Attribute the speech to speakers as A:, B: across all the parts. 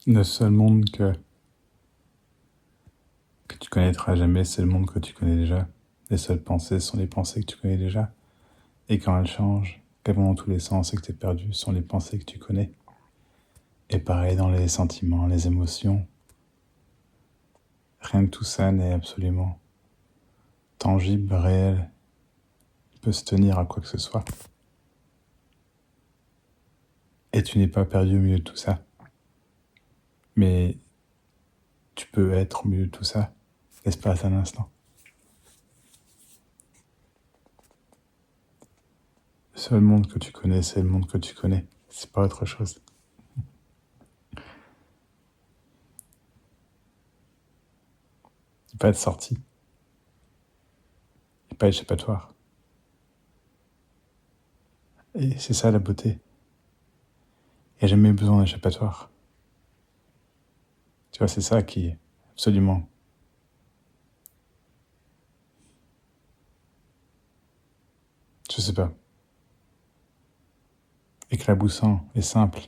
A: Le seul monde que tu connaîtras jamais, c'est le monde que tu connais déjà. Les seules pensées sont les pensées que tu connais déjà. Et quand elles changent, qu'elles vont dans tous les sens et que tu es perdu, sont les pensées que tu connais. Et pareil dans les sentiments, les émotions. Rien de tout ça n'est absolument tangible, réel, peut se tenir à quoi que ce soit. Et tu n'es pas perdu au milieu de tout ça. Mais tu peux être au milieu de tout ça, l'espace d'un instant. Le seul monde que tu connais, c'est le monde que tu connais. C'est pas autre chose. Il n'y a pas de sortie. Il n'y a pas d'échappatoire. Et c'est ça la beauté. Il n'y a jamais besoin d'échappatoire. Tu vois, c'est ça qui est absolument, je sais pas, éclaboussant et simple.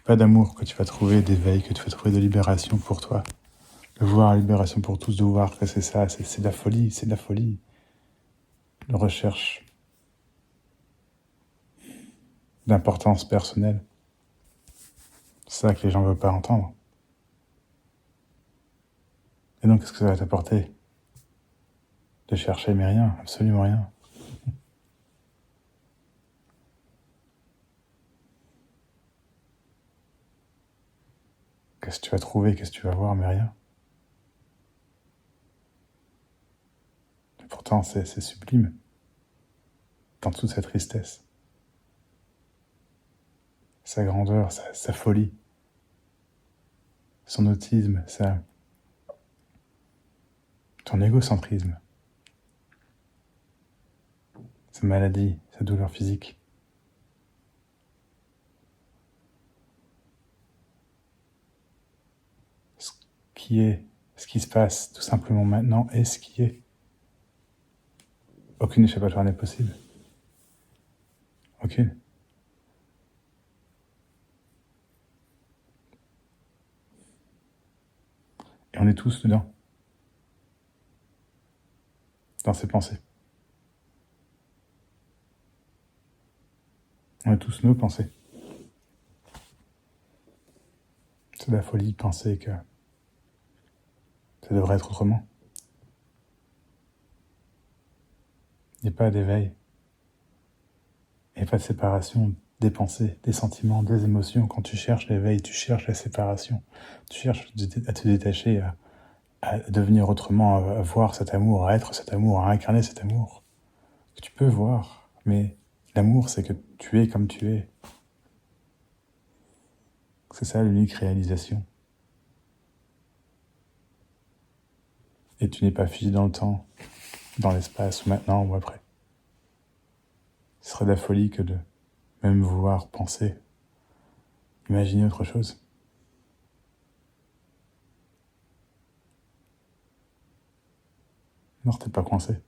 A: Pas d'amour que tu vas trouver, d'éveil que tu vas trouver, de libération pour toi. De voir la libération pour tous, de voir que c'est ça, c'est de la folie, c'est de la folie. De recherche d'importance personnelle. C'est ça que les gens ne veulent pas entendre. Et donc, qu'est-ce que ça va t'apporter? De chercher, mais rien, absolument rien. Qu'est-ce que tu vas trouver, qu'est-ce que tu vas voir, mais rien. Et pourtant, c'est sublime, dans toute sa tristesse, sa grandeur, sa folie, son autisme, ton égocentrisme, sa maladie, sa douleur physique. Ce qui est, ce qui se passe tout simplement maintenant est ce qui est. Aucune échappatoire n'est possible. Aucune. Et on est tous dedans, dans ses pensées. On a tous nos pensées. C'est de la folie de penser que ça devrait être autrement. Il n'y a pas d'éveil. Il n'y a pas de séparation des pensées, des sentiments, des émotions. Quand tu cherches l'éveil, tu cherches la séparation. Tu cherches à te détacher, à devenir autrement, à voir cet amour, à être cet amour, à incarner cet amour. Que tu peux voir, mais l'amour, c'est que tu es comme tu es. C'est ça l'unique réalisation. Et tu n'es pas figé dans le temps, dans l'espace, ou maintenant ou après. Ce serait de la folie que de même vouloir penser, imaginer autre chose. Non, t'es pas coincé.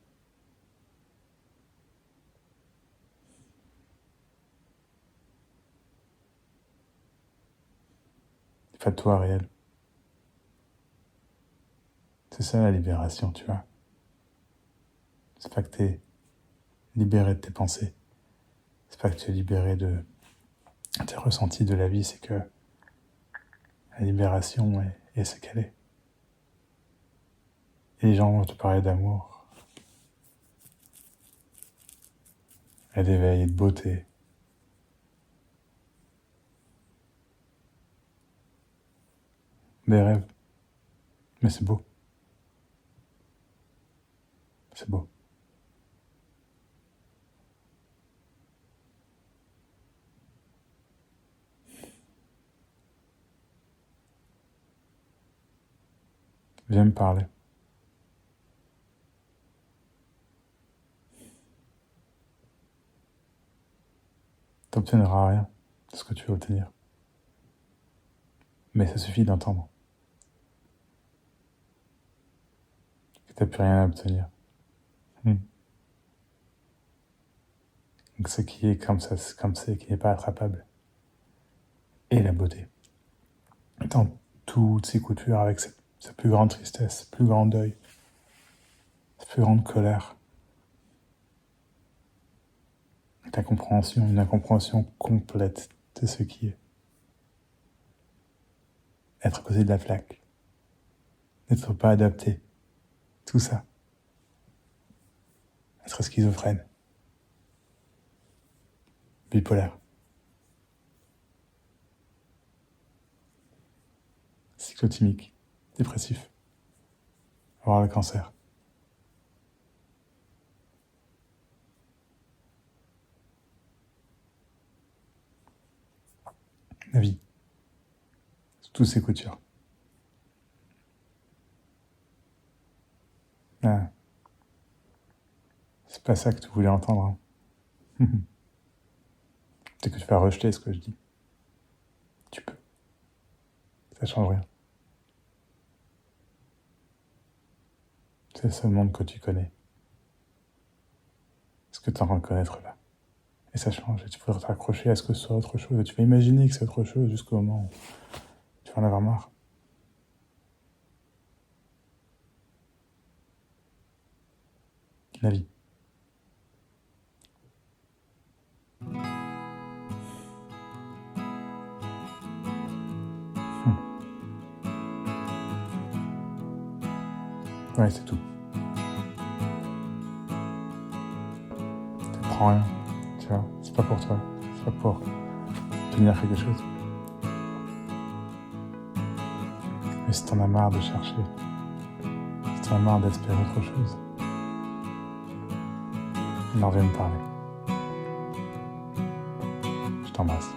A: C'est pas toi réel. C'est ça la libération, tu vois. C'est pas que t'es libéré de tes pensées. C'est pas que tu es libéré de tes ressentis de la vie, c'est que la libération est ce qu'elle est. Et les gens vont te parler d'amour, et d'éveil et de beauté. Des rêves. Mais c'est beau. C'est beau. Viens me parler. T'obtiendras rien de ce que tu veux obtenir. Mais ça suffit d'entendre que t'as plus rien à obtenir. Donc ce qui est comme ça, comme c'est, qui n'est pas attrapable. Et la beauté. Dans toutes ses coutures, avec sa plus grande tristesse, sa plus grand deuil, sa plus grande colère. La compréhension, une incompréhension complète de ce qui est. Être à côté de la plaque. N'être pas adapté. Tout ça. Être schizophrène. Bipolaire. Cyclotimique. Dépressif. Avoir le cancer. La vie. Sous toutes ses coutures. Ah. C'est pas ça que tu voulais entendre. Hein. C'est que tu vas rejeter ce que je dis. Tu peux. Ça change rien. C'est le seul monde que tu connais. Est-ce que tu en reconnaître là? Et ça change. Et tu pourrais te raccrocher à ce que ce soit autre chose. Et tu vas imaginer que c'est autre chose jusqu'au moment où tu vas en avoir marre. La vie. Ouais, c'est tout. T'apprends rien, tu vois. C'est pas pour toi. C'est pas pour obtenir quelque chose. Mais si t'en as marre de chercher, si t'en as marre d'espérer autre chose, alors viens me parler. Je t'embrasse.